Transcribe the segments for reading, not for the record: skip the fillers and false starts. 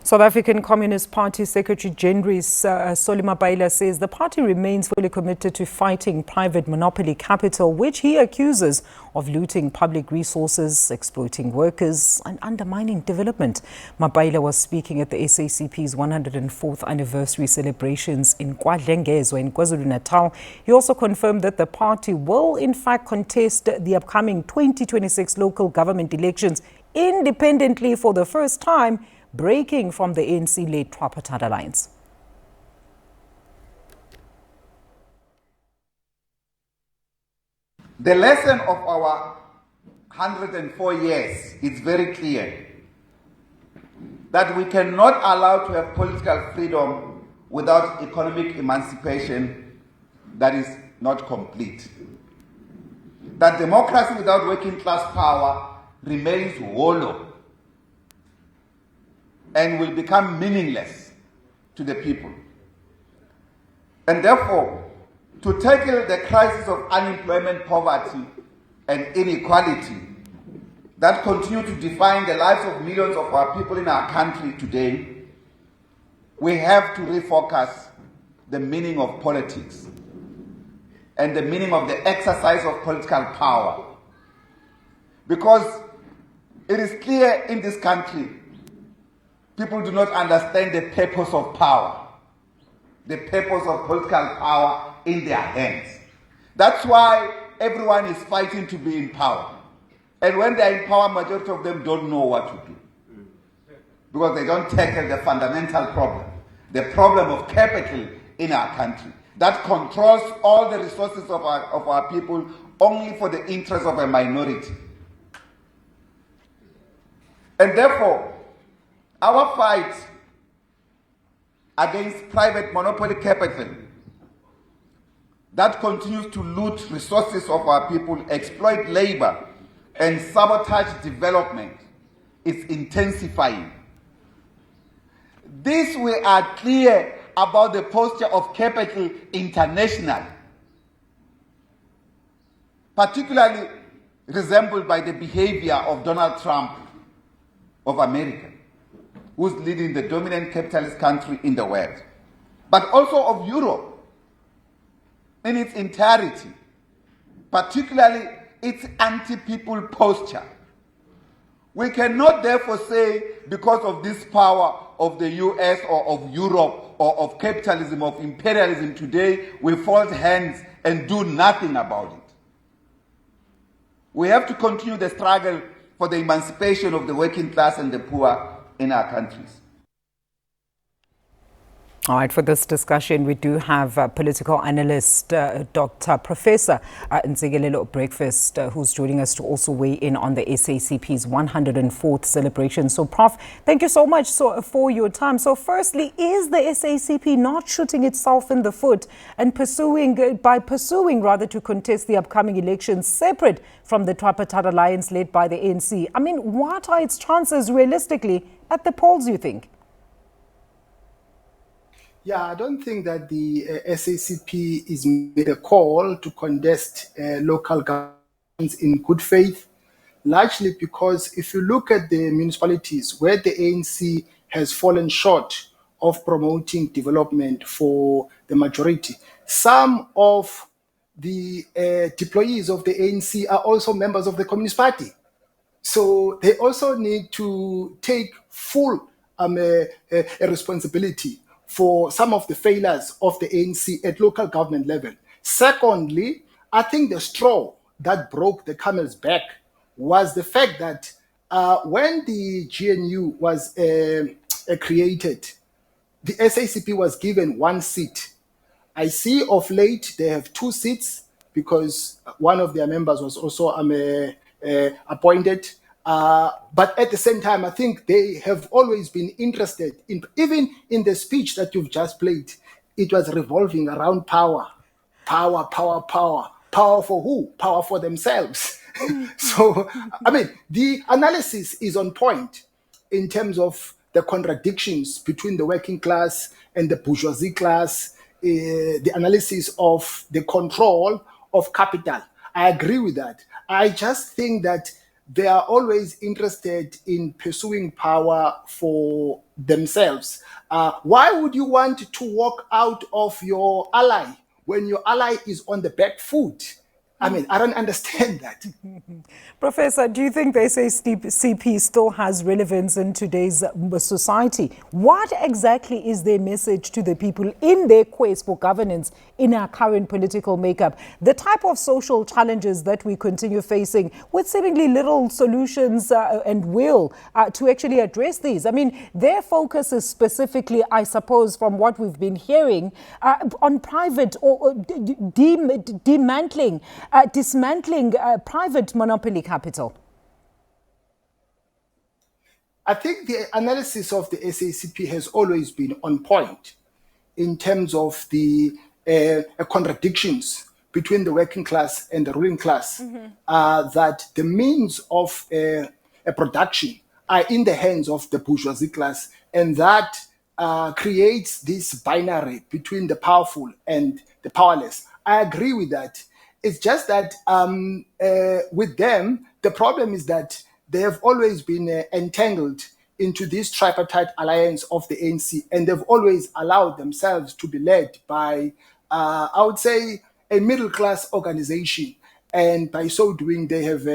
South African Communist Party Secretary General Mapaila says the party remains fully committed to fighting private monopoly capital, which he accuses of looting public resources, exploiting workers and undermining development. Mapaila was speaking at the SACP's 104th anniversary celebrations in KwaDlengezwa in KwaZulu-Natal. He also confirmed that the party will in fact contest the upcoming 2026 local government elections independently for the first time, breaking from the ANC-led tripartite alliance. The lesson of our 104 years is very clear, that we cannot allow to have political freedom without economic emancipation that is not complete. That democracy without working class power remains hollow and will become meaningless to the people. And therefore, to tackle the crisis of unemployment, poverty, and inequality that continue to define the lives of millions of our people in our country today, we have to refocus the meaning of politics and the meaning of the exercise of political power. Because it is clear in this country, people do not understand the purpose of power, the purpose of political power in their hands. That's why everyone is fighting to be in power. And when they're in power, majority of them don't know what to do, because they don't tackle the fundamental problem, the problem of capital in our country that controls all the resources of our people only for the interest of a minority. And therefore, our fight against private monopoly capital that continues to loot resources of our people, exploit labor, and sabotage development is intensifying. This we are clear about the posture of Capital International, particularly resembled by the behavior of Donald Trump of America, who's leading the dominant capitalist country in the world, but also of Europe in its entirety, particularly its anti-people posture. We cannot therefore say, because of this power of the US or of Europe or of capitalism, of imperialism today, we fold hands and do nothing about it. We have to continue the struggle for the emancipation of the working class and the poor in our countries. All right, for this discussion, we do have political analyst Dr. Professor Ntsikelelo Breakfast, who's joining us to also weigh in on the SACP's 104th celebration. So, Prof, thank you so much for your time. So, firstly, is the SACP not shooting itself in the foot and pursuing to contest the upcoming elections separate from the tripartite alliance led by the ANC? I mean, what are its chances realistically at the polls, you think? Yeah, I don't think that the SACP is made a call to contest local governments in good faith, largely because if you look at the municipalities where the ANC has fallen short of promoting development for the majority, some of the deployees of the ANC are also members of the Communist Party. So they also need to take full responsibility for some of the failures of the ANC at local government level. Secondly, I think the straw that broke the camel's back was the fact that when the GNU was created, the SACP was given one seat. I see of late they have 2 seats because one of their members was also appointed. But at the same time, I think they have always been interested in, even in the speech that you've just played, it was revolving around power. Power, power, power. Power for who? Power for themselves. So, I mean, the analysis is on point in terms of the contradictions between the working class and the bourgeoisie class, the analysis of the control of capital. I agree with that. I just think that they are always interested in pursuing power for themselves. Why would you want to walk out of your ally when your ally is on the back foot? I mean, I don't understand that. Professor, do you think the SACP still has relevance in today's society? What exactly is their message to the people in their quest for governance in our current political makeup? The type of social challenges that we continue facing with seemingly little solutions and will to actually address these. I mean, their focus is specifically, I suppose, from what we've been hearing, on private or dismantling private monopoly capital. I think the analysis of the SACP has always been on point in terms of the contradictions between the working class and the ruling class, that the means of a production are in the hands of the bourgeoisie class, and that creates this binary between the powerful and the powerless. I agree with that. It's just that with them, the problem is that they have always been entangled into this tripartite alliance of the ANC, and they've always allowed themselves to be led by, I would say, a middle-class organization. And by so doing, they have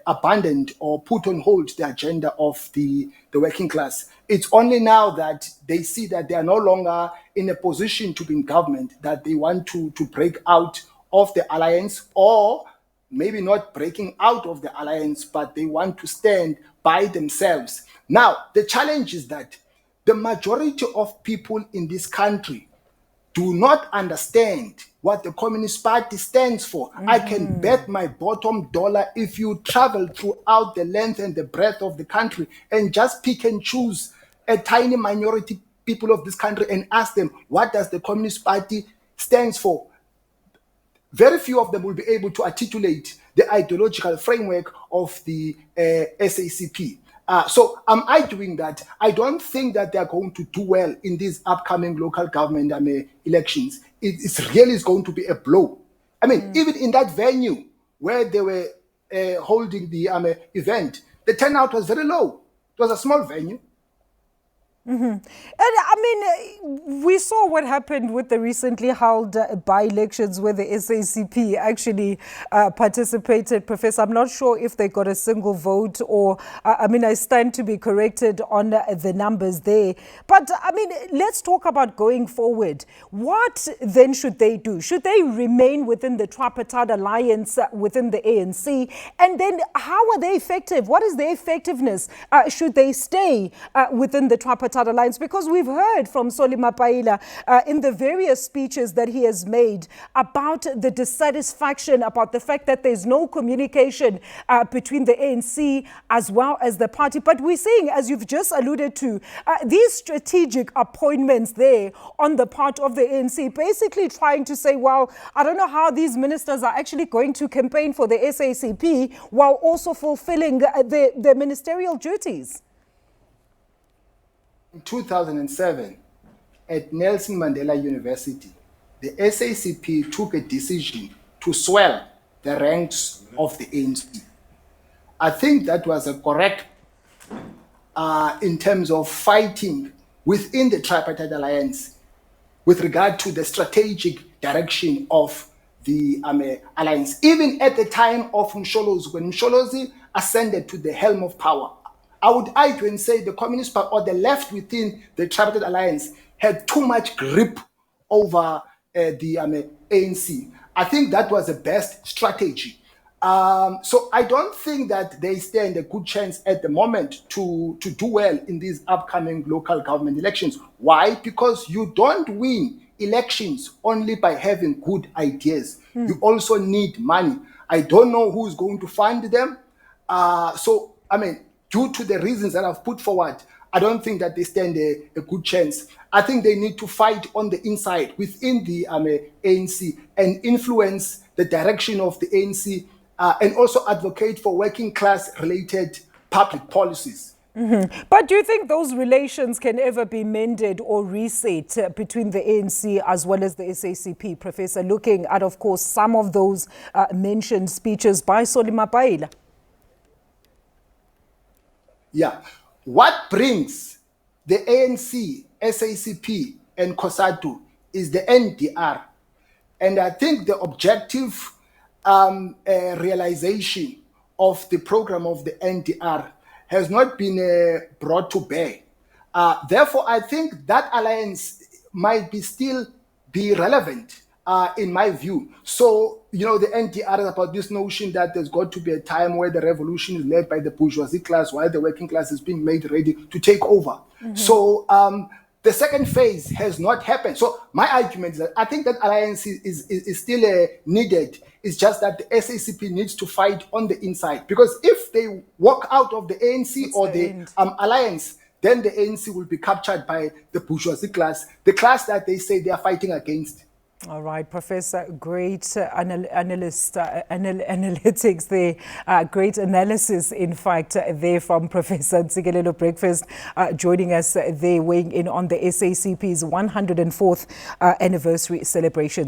abandoned or put on hold the agenda of the working class. It's only now that they see that they are no longer in a position to be in government that they want to break out of the alliance, or maybe not breaking out of the alliance, but they want to stand by themselves. Now, the challenge is that the majority of people in this country do not understand what the Communist Party stands for. I can bet my bottom dollar, if you travel throughout the length and the breadth of the country and just pick and choose a tiny minority people of this country and ask them, what does the Communist Party stands for? Very few of them will be able to articulate the ideological framework of the SACP. So am I doing that? I don't think that they're going to do well in these upcoming local government elections. It's really is going to be a blow. I mean, even in that venue where they were holding the event, the turnout was very low. It was a small venue. And I mean, we saw what happened with the recently held by-elections where the SACP actually participated. Professor, I'm not sure if they got a single vote or, I mean, I stand to be corrected on the numbers there. But, I mean, let's talk about going forward. What then should they do? Should they remain within the tripartite alliance within the ANC? And then how are they effective? What is their effectiveness? Should they stay within the tripartite alliance? Because we've heard from Mapaila in the various speeches that he has made about the dissatisfaction, about the fact that there's no communication between the ANC as well as the party. But we're seeing, as you've just alluded to, these strategic appointments there on the part of the ANC, basically trying to say, well, I don't know how these ministers are actually going to campaign for the SACP while also fulfilling their ministerial duties. In 2007, at Nelson Mandela University, the SACP took a decision to swell the ranks of the ANC. I think that was a correct in terms of fighting within the tripartite alliance with regard to the strategic direction of the alliance. Even at the time of Msholozi, when Msholozi ascended to the helm of power, I would argue and say the Communist Party or the left within the tripartite alliance had too much grip over the ANC. I think that was the best strategy. So I don't think that they stand a good chance at the moment to do well in these upcoming local government elections. Why? Because you don't win elections only by having good ideas. You also need money. I don't know who's going to fund them. So, I mean, due to the reasons that I've put forward, I don't think that they stand a good chance. I think they need to fight on the inside within the ANC and influence the direction of the ANC and also advocate for working class related public policies. But do you think those relations can ever be mended or reset between the ANC as well as the SACP, Professor, looking at, of course, some of those mentioned speeches by Mapaila? Yeah. What brings the ANC, SACP, and COSATU is the NDR. And I think the objective realization of the program of the NDR has not been brought to bear. Therefore, I think that alliance might still be relevant in my view. So, the NDR is about this notion that there's got to be a time where the revolution is led by the bourgeoisie class while the working class is being made ready to take over. So the second phase has not happened. So my argument is that I think that alliance is still needed. It's just that the SACP needs to fight on the inside. Because if they walk out of the ANC or the alliance, then the ANC will be captured by the bourgeoisie class, the class that they say they are fighting against. All right, Professor, great analyst, analytics there, great analysis, in fact, there from Professor Ntsikelelo Breakfast, joining us there, weighing in on the SACP's 104th anniversary celebration.